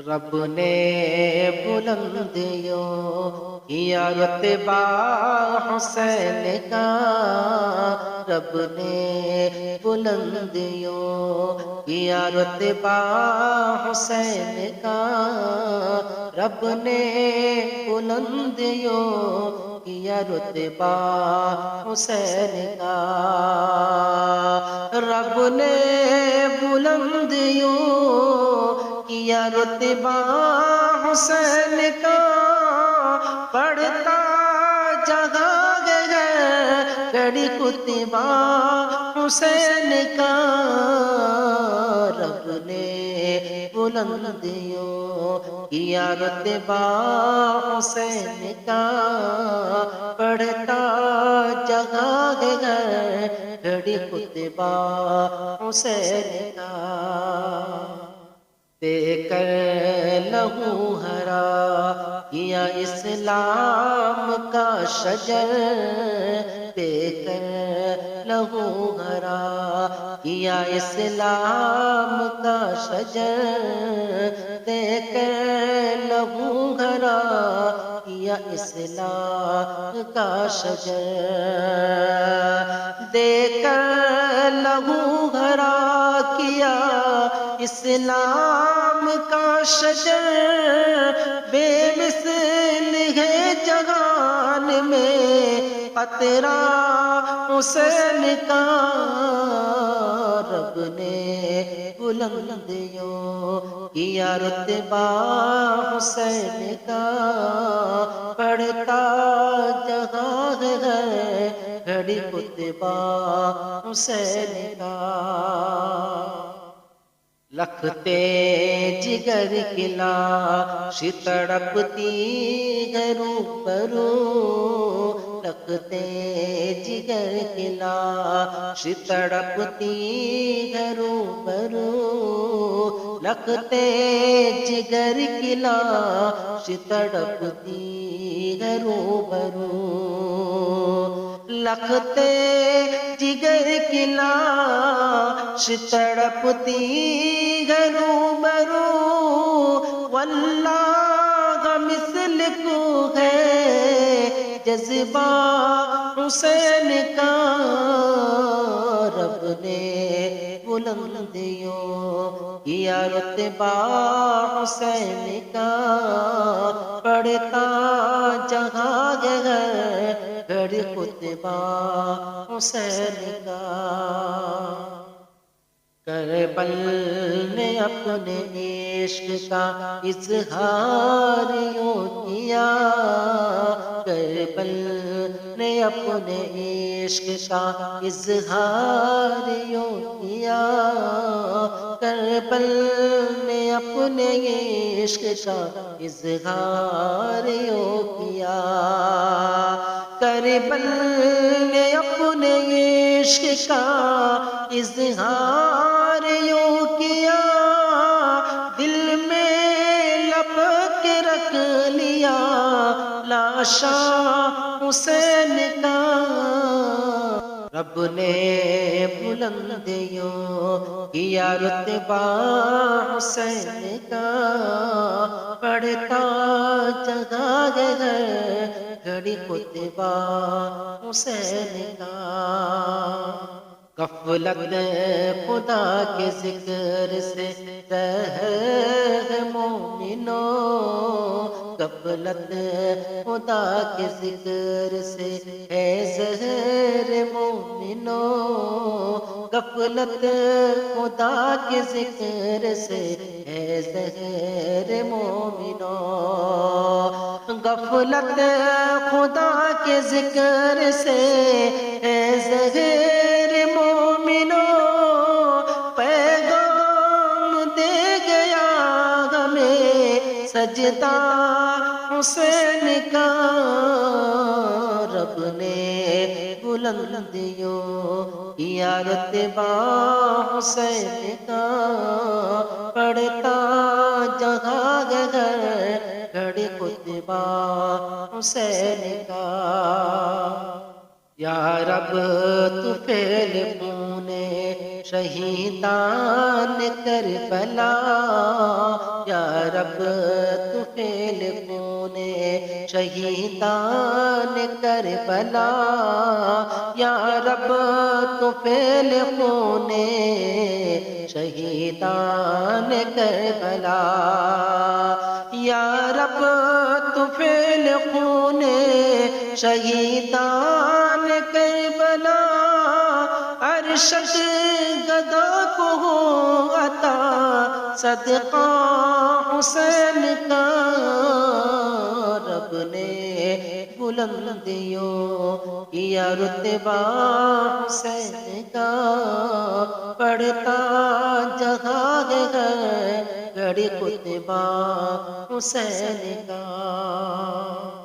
رب نے بلندیوں کیا رتبہ حسین کا، رب نے بلندیوں کیا رتبہ حسین کا، رب نے بلندیوں کیا رتبہ حسین کا، رب نے بلندیوں کیا رتبہ حسین کا، پڑھتا جگہ گئے گڑی کتبہ حسین کا، رب نے بلندیوں کیا رتبہ حسین کا، پڑھتا جگہ گئے گڑی کتبہ حسین کا، دے کر لہو ہرا کیا اسلام کا شجر، دے کر لہو ہرا کیا اسلام کا شجر، دے کر لہو ہرا کیا اسلام کا شجر، دے کر لہو ہرا کیا اسلام کا شجر، بے مثل ہے جہان میں قطرہ حسین کا، رب نے بلندیوں کیا رتبہ حسین کا، پڑھتا جہاں ہے گھڑی کتبہ حسین کا، لکھتے جگر کلا تڑپتی ہے روبرو، لکھتے جگر کلا تڑپتی ہے روبرو، لکھتے جگر کلا تڑپتی ہے روبرو، لکھتے جگر کلا تڑپتی ہے روبرو، واللہ مثل کو ہے جذبہ حسین کا، رب نے بلندیوں کیا رتبہ حسین کا، پڑھتا جہاں ہے گھڑی کتبہ حسین کا، کربل نے اپنے عشق کا اظہار یوں کیا، کربل نے اپنے عشق کا اظہار یوں کیا، کربل نے اپنے عشق کا اظہار یوں کیا، کربل نے اپنے عشق کا اظہار یوں کیا، دل میں لپٹ کے رکھ لیا لاشا حسین کا، رب نے بلندیوں کیا رتبہ حسین کا، پڑھتا جگہ ہے گھڑی کتبہ حسین کا، غفلت خدا کے ذکر سے ہے مومنوں، غفلت خدا کے ذکر سے ہے زہر مومنوں، غفلت خدا کے ذکر سے ہے زہر مومنوں، غفلت خدا کے ذکر سے ہے زہر مومنوں، پیغام دے گیا ہمیں سجدہ حسین کا، رب نے بلندیوں کیا رتبہ حسین کا، پڑھتا جہاں ہے گھڑی کتبہ حسین کا، یا رب تو پھیل پونے شہیدان کربلا یا رب تو فعل کونے شہیدان کربلا یا رب تو فعل کونے شہیدان کربلا یا رب تو فعل کونے شہیدان کربلا ارشد گدا کو ہو عطا صدقہ حسین کا رب نے بلندیوں کیا رتبہ حسین کا پڑھتا جہاں ہے گھڑی خطبہ حسین کا